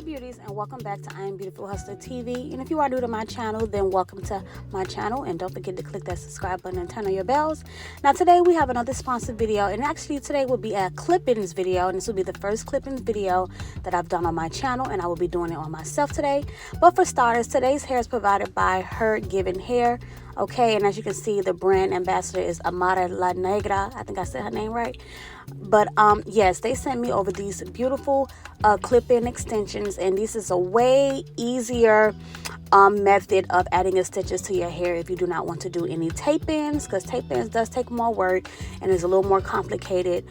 Hey beauties, and welcome back to IAmBeautifulHustlerTV. And if you are new to my channel, then welcome to my channel, and don't forget to click that subscribe button and turn on your bells. Now today we have another sponsored video, and actually today will be a clip-ins video, and this will be the first clip-ins video that I've done on my channel, and I will be doing it on myself today. But for starters, today's hair is provided by HerGIVENHair. Okay, and as you can see, the brand ambassador is Amara La Negra. I think I said her name right. But yes, they sent me over these beautiful clip-in extensions, and this is a way easier method of adding extensions to your hair if you do not want to do any tape-ins, because tape-ins does take more work and is a little more complicated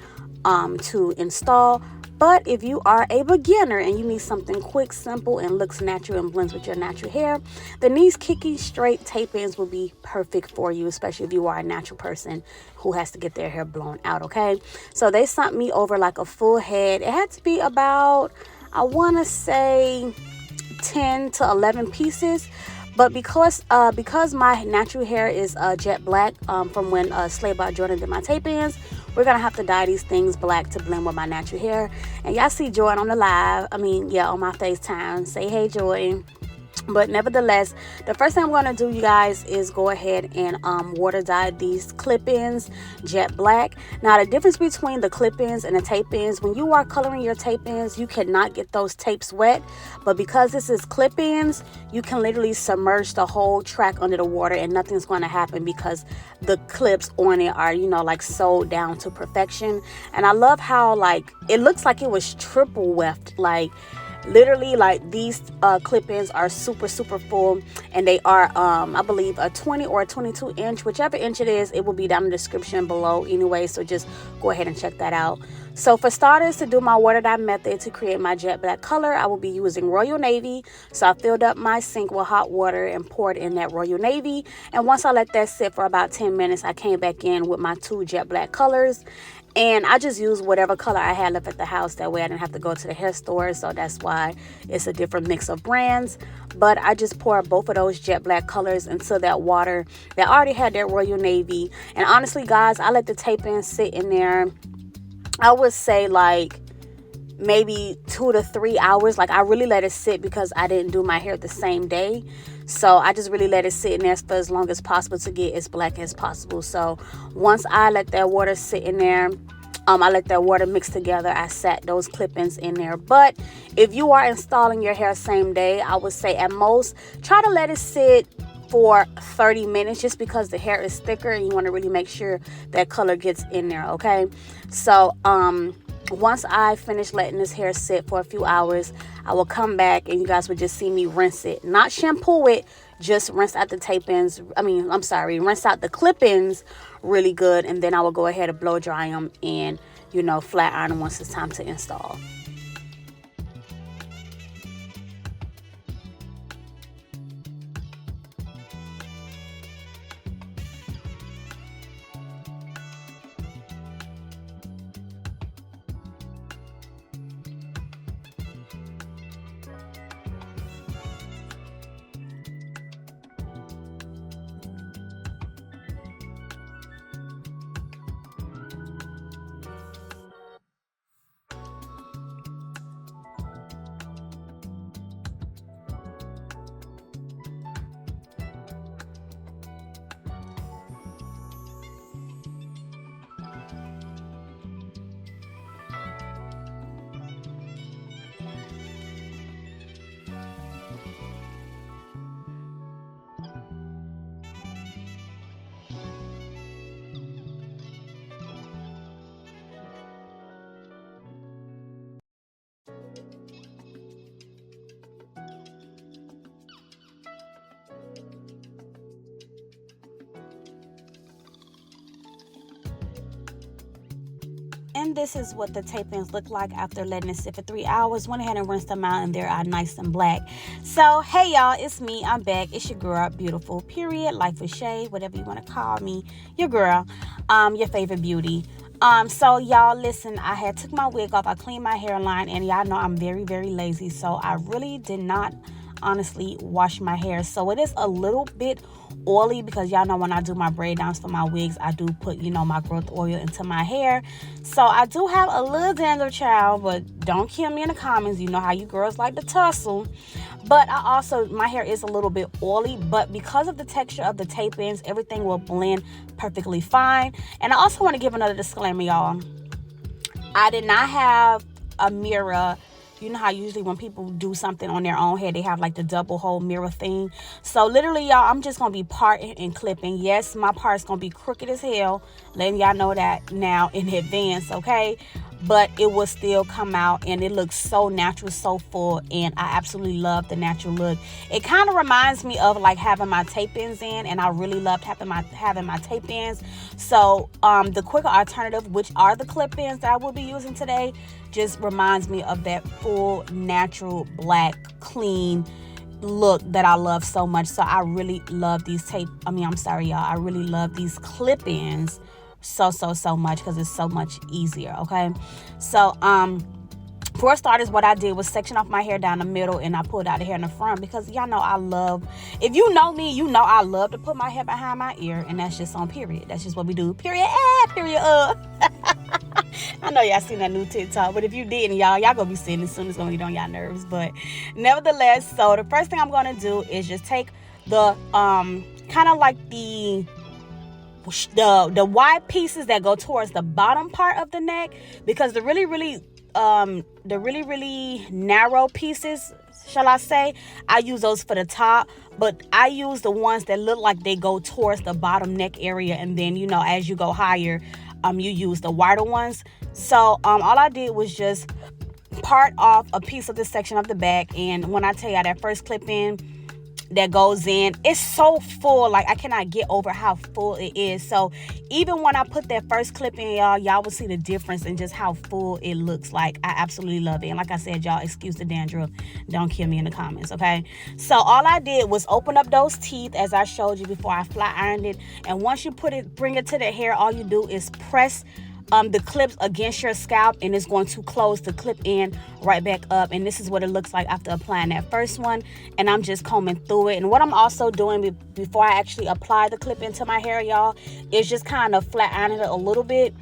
to install. But if you are a beginner and you need something quick, simple, and looks natural and blends with your natural hair, then these Kinky straight tape-ins will be perfect for you, especially if you are a natural person who has to get their hair blown out, okay? So they sent me over like a full head. It had to be about, I want to say 10 to 11 pieces. But because my natural hair is jet black from when Slay by Jordan did my tape-ins, we're going to have to dye these things black to blend with my natural hair. And y'all see Joy on the live, on my FaceTime. Say hey, Joy. But nevertheless, the first thing I'm going to do, you guys, is go ahead and water dye these clip-ins jet black. Now, the difference between the clip-ins and the tape-ins, when you are coloring your tape-ins, you cannot get those tapes wet. But because this is clip-ins, you can literally submerge the whole track under the water and nothing's going to happen because the clips on it are, like sewed down to perfection. And I love how, it looks like it was triple weft, literally, these clip-ins are super full, and they are I believe a 20 or a 22 inch, whichever inch it is. It will be down in the description below anyway, so just go ahead and check that out. So for starters, to do my water dye method to create my jet black color, I will be using Royal Navy. So I filled up my sink with hot water and poured in that Royal Navy, and once I let that sit for about 10 minutes, I came back in with my two jet black colors. And I just used whatever color I had left at the house. That way I didn't have to go to the hair store. So that's why it's a different mix of brands. But I just poured both of those jet black colors into that water that already had that Royal Navy. And honestly, guys, I let the tape-in sit in there, I would say maybe 2 to 3 hours. I really let it sit because I didn't do my hair the same day. So I just really let it sit in there for as long as possible to get as black as possible. So once I let that water sit in there, I let that water mix together, I sat those clip-ins in there. But if you are installing your hair same day, I would say at most try to let it sit for 30 minutes just because the hair is thicker and you want to really make sure that color gets in there, okay? So once I finish letting this hair sit for a few hours, I will come back and you guys would just see me rinse it. Not shampoo it, just rinse out the tape-ins. Rinse out the clip-ins really good, and then I will go ahead and blow dry them and, flat iron them once it's time to install. And this is what the tape-ins look like after letting it sit for 3 hours. Went ahead and rinsed them out, and they are nice and black. So, hey, y'all, it's me. I'm back. It's your girl, Beautiful, period. Life with Shay, whatever you want to call me. Your girl, your favorite beauty. So, y'all, listen, I had took my wig off. I cleaned my hairline, and y'all know I'm very, very lazy. So, I really did not honestly wash my hair. So it is a little bit oily because y'all know when I do my braid downs for my wigs, I do put, you know, my growth oil into my hair. So I do have a little dandruff, child, but don't kill me in the comments. You know how you girls like to tussle. But my hair is a little bit oily, but because of the texture of the tape ends, everything will blend perfectly fine. And I also want to give another disclaimer, y'all. I did not have a mirror. You know how usually when people do something on their own hair, they have like the double hole mirror thing. So literally, y'all, I'm just going to be parting and clipping. Yes, my part's going to be crooked as hell. Letting y'all know that now in advance, okay? But it will still come out and it looks so natural, so full, and I absolutely love the natural look. It kind of reminds me of like having my tape ends in, and I really loved having my tape ends. So the quicker alternative, which are the clip ends that I will be using today, just reminds me of that full natural black clean look that I love so much. So I really love these I really love these clip ends so much because it's so much easier. Okay, so for starters, what I did was section off my hair down the middle, and I pulled out the hair in the front because y'all know if you know me, you know I love to put my hair behind my ear, and that's just on period. That's just what we do. Period. Period. I know y'all seen that new TikTok, but if you didn't, y'all gonna be seeing it soon. It's gonna get on y'all nerves, but nevertheless, so the first thing I'm gonna do is just take the kind of like the wide pieces that go towards the bottom part of the neck, because the really narrow pieces, shall I say, I use those for the top, but I use the ones that look like they go towards the bottom neck area, and then, you know, as you go higher, you use the wider ones. So all I did was just part off a piece of this section of the back, and when I tell y'all that first clip in that goes in, it's so full, like I cannot get over how full it is. So even when I put that first clip in, y'all will see the difference in just how full it looks. Like, I absolutely love it. And like I said, y'all, excuse the dandruff, don't kill me in the comments, okay? So all I did was open up those teeth as I showed you before I flat ironed it, and once you bring it to the hair, all you do is press the clips against your scalp, and it's going to close the clip in right back up. And this is what it looks like after applying that first one. And I'm just combing through it. And what I'm also doing before I actually apply the clip into my hair, y'all, is just kind of flat ironing it a little bit.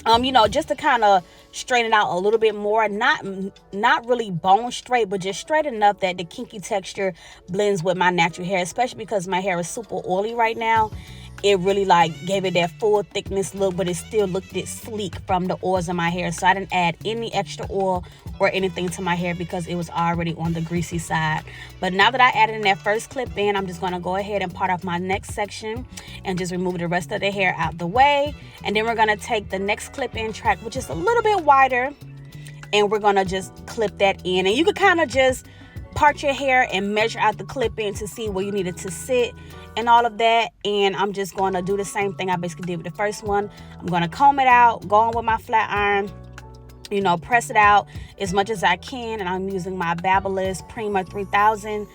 You know, just to kind of straighten it out a little bit more. Not really bone straight, but just straight enough that the kinky texture blends with my natural hair, especially because my hair is super oily right now. It really like gave it that full thickness look, but it still looked sleek from the oils in my hair. So I didn't add any extra oil or anything to my hair because it was already on the greasy side. But now that I added in that first clip in, I'm just going to go ahead and part off my next section and just remove the rest of the hair out the way. And then we're going to take the next clip in track, which is a little bit wider, and we're going to just clip that in. And you could kind of just part your hair and measure out the clip in to see where you need it to sit and all of that. And I'm just going to do the same thing I basically did with the first one. I'm going to comb it out, go on with my flat iron, you know, press it out as much as I can. And I'm using my Babyliss Prima 3000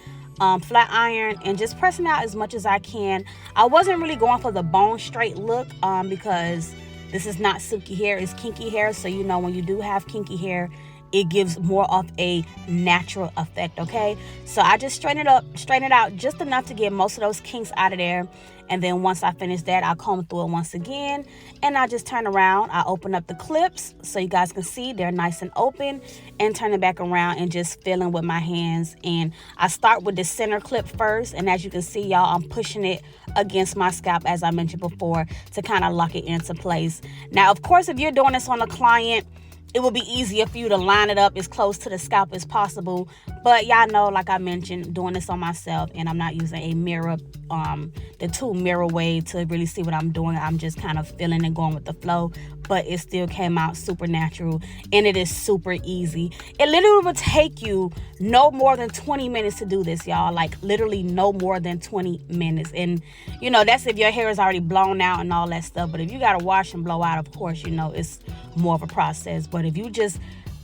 flat iron, and just pressing out as much as I can. I wasn't really going for the bone straight look because this is not silky hair, it's kinky hair. So, you know, when you do have kinky hair, it gives more of a natural effect, okay? So I just straighten it out just enough to get most of those kinks out of there. And then once I finish that, I'll comb through it once again, and I just turn around. I open up the clips so you guys can see they're nice and open, and turn it back around and just filling with my hands. And I start with the center clip first, and as you can see, y'all, I'm pushing it against my scalp, as I mentioned before, to kind of lock it into place. Now, of course, if you're doing this on a client, it will be easier for you to line it up as close to the scalp as possible. But y'all know, like I mentioned, doing this on myself, and I'm not using a mirror, the tool mirror way to really see what I'm doing. I'm just kind of feeling and going with the flow, but it still came out super natural, and it is super easy. It literally will take you no more than 20 minutes to do this, y'all. Like, literally no more than 20 minutes. And, you know, that's if your hair is already blown out and all that stuff. But if you got to wash and blow out, of course, you know, it's more of a process. But if you just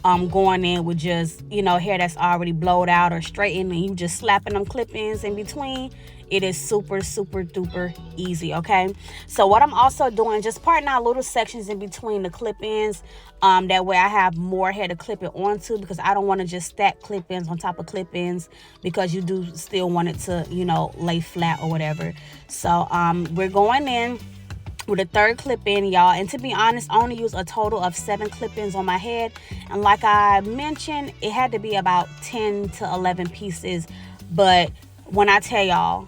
going in with just, you know, hair that's already blowed out or straightened, and you just slapping them clip-ins in between. It is super, super duper easy, okay? So what I'm also doing, just parting out little sections in between the clip-ins. That way I have more hair to clip it onto, because I don't want to just stack clip-ins on top of clip-ins, because you do still want it to, you know, lay flat or whatever. So we're going in with a third clip-in, y'all. And to be honest, I only use a total of 7 clip-ins on my head. And like I mentioned, it had to be about 10 to 11 pieces. But when I tell y'all,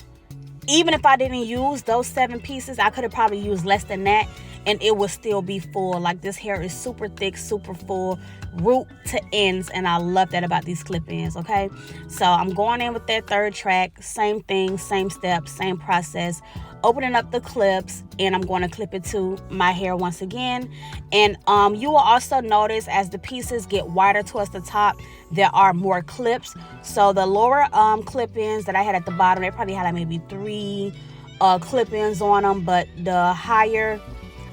even if I didn't use those 7 pieces, I could have probably used less than that, and it would still be full. Like, this hair is super thick, super full, root to ends, and I love that about these clip-ins, okay? So I'm going in with that third track, same thing, same steps, same process, opening up the clips, and I'm going to clip it to my hair once again. And you will also notice as the pieces get wider towards the top, there are more clips. So the lower clip-ins that I had at the bottom, they probably had like maybe 3 clip-ins on them, but the higher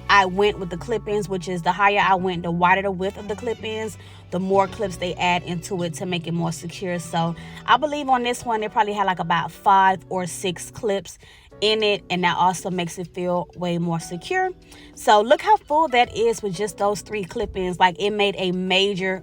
I went with the clip-ins, which is the higher I went, the wider the width of the clip-ins, the more clips they add into it to make it more secure. So I believe on this one, they probably had like about 5 or 6 clips in it, and that also makes it feel way more secure. So look how full that is with just those 3 clip-ins. Like, it made a major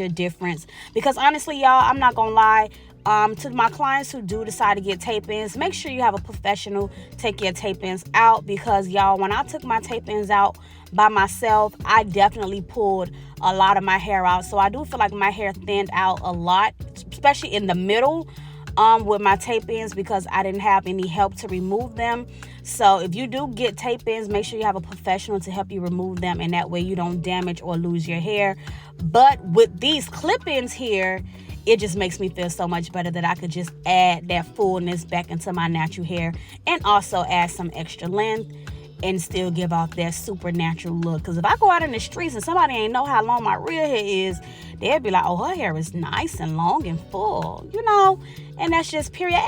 difference, because honestly, y'all, I'm not gonna lie, to my clients who do decide to get tape-ins, make sure you have a professional take your tape-ins out, because y'all, when I took my tape-ins out by myself, I definitely pulled a lot of my hair out. So I do feel like my hair thinned out a lot, especially in the middle with my tape-ins, because I didn't have any help to remove them. So if you do get tape-ins, make sure you have a professional to help you remove them, and that way you don't damage or lose your hair. But with these clip-ins here, it just makes me feel so much better that I could just add that fullness back into my natural hair, and also add some extra length and still give off that super natural look. Because if I go out in the streets and somebody ain't know how long my real hair is, they'll be like, oh, her hair is nice and long and full, you know? And that's just period.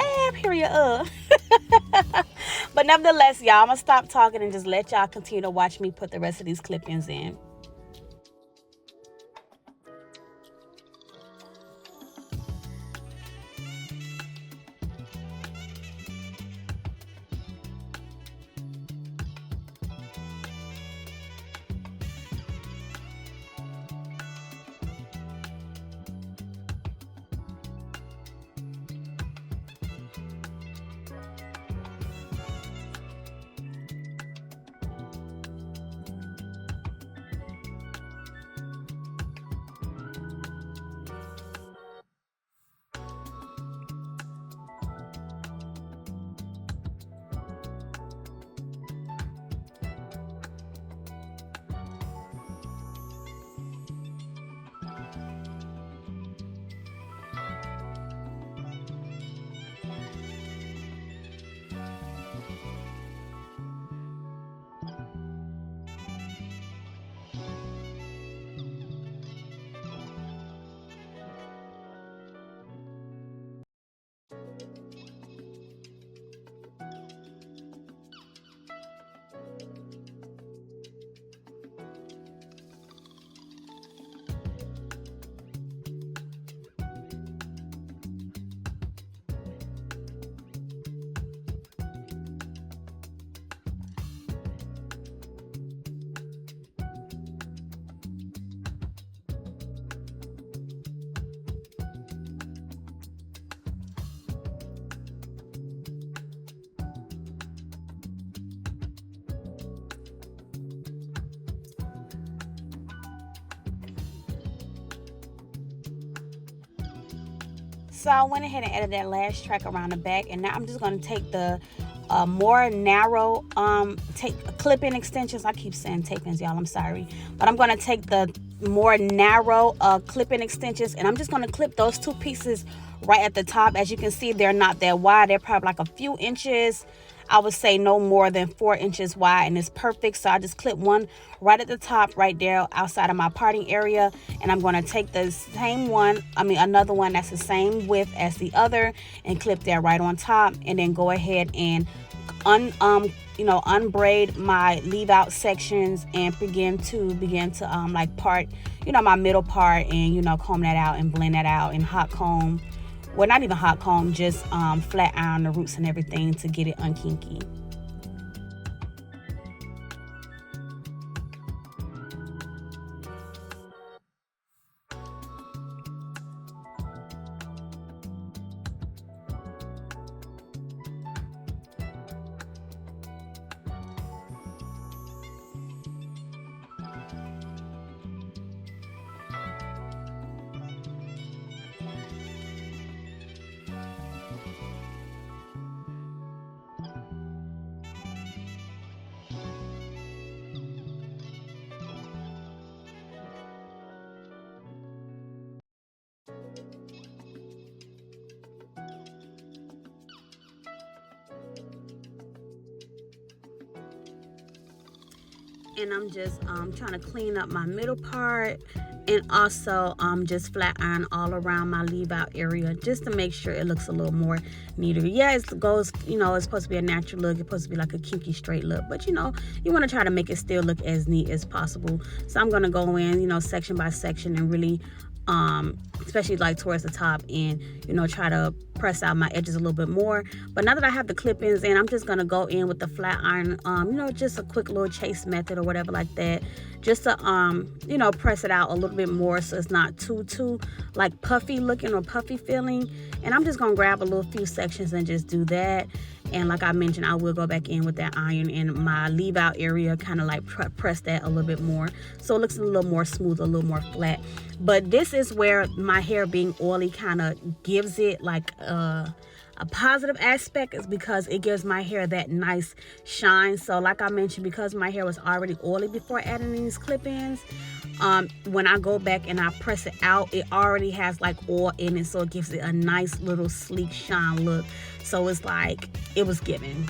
But nevertheless, y'all, I'm going to stop talking and just let y'all continue to watch me put the rest of these clip-ins in. So I went ahead and added that last track around the back, and now I'm just going to take the more narrow clip-in extensions. I keep saying tape-ins, y'all, I'm sorry, but I'm going to take the more narrow clip-in extensions, and I'm just going to clip those 2 pieces right at the top. As you can see, they're not that wide. They're probably like a few inches. I would say no more than 4 inches wide, and it's perfect. So I just clip one right at the top right there outside of my parting area, and I'm going to take the same one, another one that's the same width as the other, and clip that right on top, and then go ahead and unbraid my leave out sections and begin to like part, my middle part, and comb that out and blend that out and hot comb. Well, not even hot comb, just flat iron the roots and everything to get it unkinky. And I'm just trying to clean up my middle part, and also just flat iron all around my leave out area just to make sure it looks a little more neater. Yeah, it goes, it's supposed to be a natural look. It's supposed to be like a kinky straight look, but you want to try to make it still look as neat as possible. So I'm gonna go in, section by section, and really especially like towards the top, and try to press out my edges a little bit more. But now that I have the clip-ins in, I'm just gonna go in with the flat iron, just a quick little chase method or whatever like that, just to press it out a little bit more so it's not too like puffy looking or puffy feeling. And I'm just gonna grab a little few sections and just do that. And like I mentioned, I will go back in with that iron in my leave out area, kind of like press that a little bit more so it looks a little more smooth, a little more flat. But this is where my hair being oily kind of gives it like a positive aspect, is because it gives my hair that nice shine. So like I mentioned, because my hair was already oily before adding these clip-ins, when I go back and I press it out, it already has like oil in it, so it gives it a nice little sleek shine look. So it's like it was given.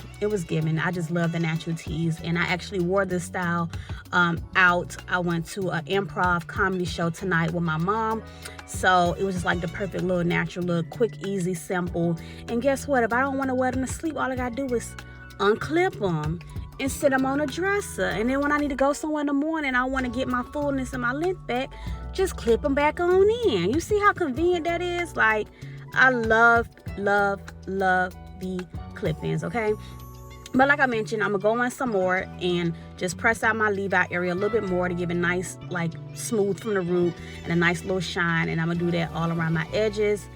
I just love the natural tease, and I actually wore this style out. I went to an improv comedy show tonight with my mom, so it was just like the perfect little natural look, quick, easy, simple. And guess what? If I don't want to wear them to sleep, all I gotta do is unclip them and sit them on a dresser. And then when I need to go somewhere in the morning, I want to get my fullness and my length back, just clip them back on in. You see how convenient that is? Like, I love the clip-ins, okay? But like I mentioned, I'm gonna go in some more and just press out my leave out area a little bit more to give it nice, like smooth from the root and a nice little shine. And I'm gonna do that all around my edges.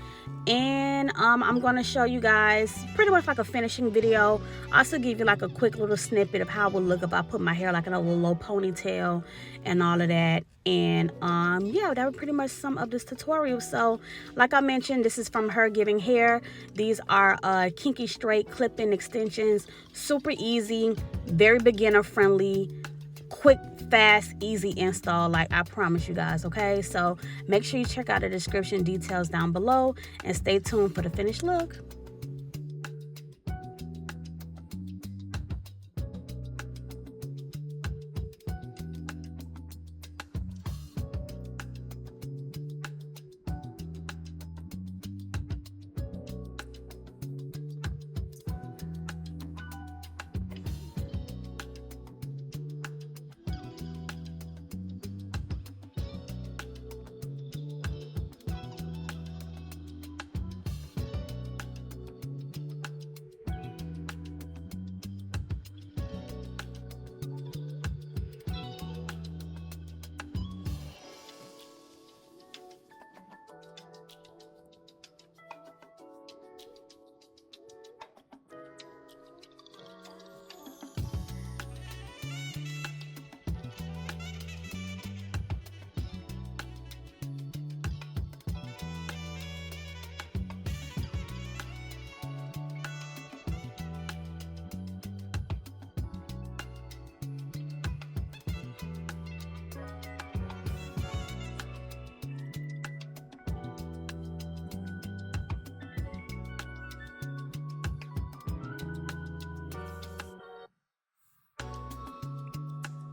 And I'm gonna show you guys pretty much like a finishing video. Also give you like a quick little snippet of how it would look if I put my hair like in a little low ponytail and all of that. And yeah, that would pretty much sum up this tutorial. So like I mentioned, this is from WingsbyHerGIVENHair. These are kinky straight clip-in extensions, super easy, very beginner friendly, quick, fast, easy install, like I promise you guys. Okay, so make sure you check out the description details down below and stay tuned for the finished look.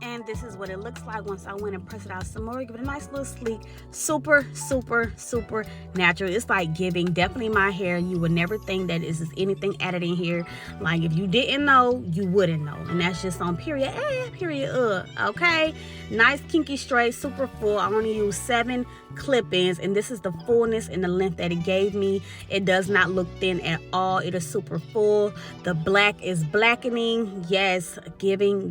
And this is what it looks like once I went and press it out some more. Give it a nice little sleek, super, super, super natural. It's like giving definitely my hair. You would never think that this is anything added in here. Like if you didn't know, you wouldn't know. And that's just on period A, period okay? Nice kinky straight, super full. I only use 7 clip-ins, and this is the fullness and the length that it gave me. It does not look thin at all. It is super full. The black is blackening. Yes, giving.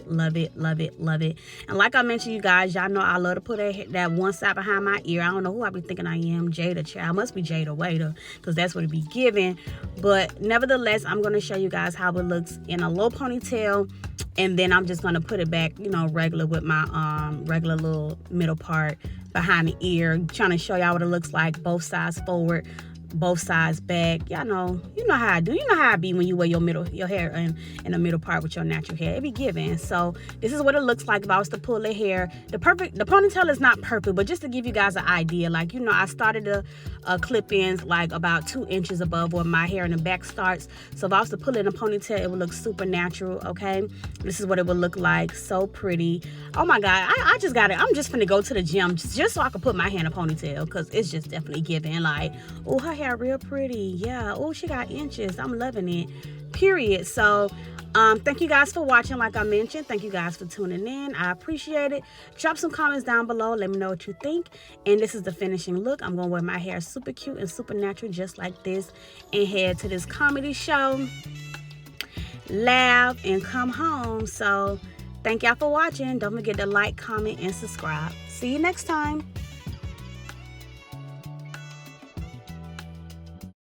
Love it, love it, love it. And like I mentioned, you guys, y'all know I love to put that one side behind my ear. I don't know who I be thinking I am. Jada child. I must be Jada Waiter, because that's what it be giving. But nevertheless, I'm going to show you guys how it looks in a low ponytail. And then I'm just going to put it back, you know, regular with my regular little middle part behind the ear. Trying to show y'all what it looks like. Both sides forward, both sides back. Y'all know, you know how I do. You know how I be when you wear your hair in the middle part with your natural hair. It be giving. So this is what it looks like if I was to pull the hair. The ponytail is not perfect, but just to give you guys an idea, like, you know, I started the clip-ins like about 2 inches above where my hair in the back starts. So if I was to pull it in a ponytail, it would look super natural, okay? This is what it would look like. So pretty. Oh my God, I just got it. I'm just finna go to the gym just so I can put my hair in a ponytail, because it's just definitely giving. Like, oh, her hair real pretty. Yeah. Oh, she got inches. I'm loving it. Period. So thank you guys for watching. Like I mentioned, thank you guys for tuning in. I appreciate it. Drop some comments down below. Let me know what you think. And this is the finishing look. I'm gonna wear my hair super cute and super natural just like this and head to this comedy show, laugh, and come home. So thank y'all for watching. Don't forget to like, comment, and subscribe. See you next time.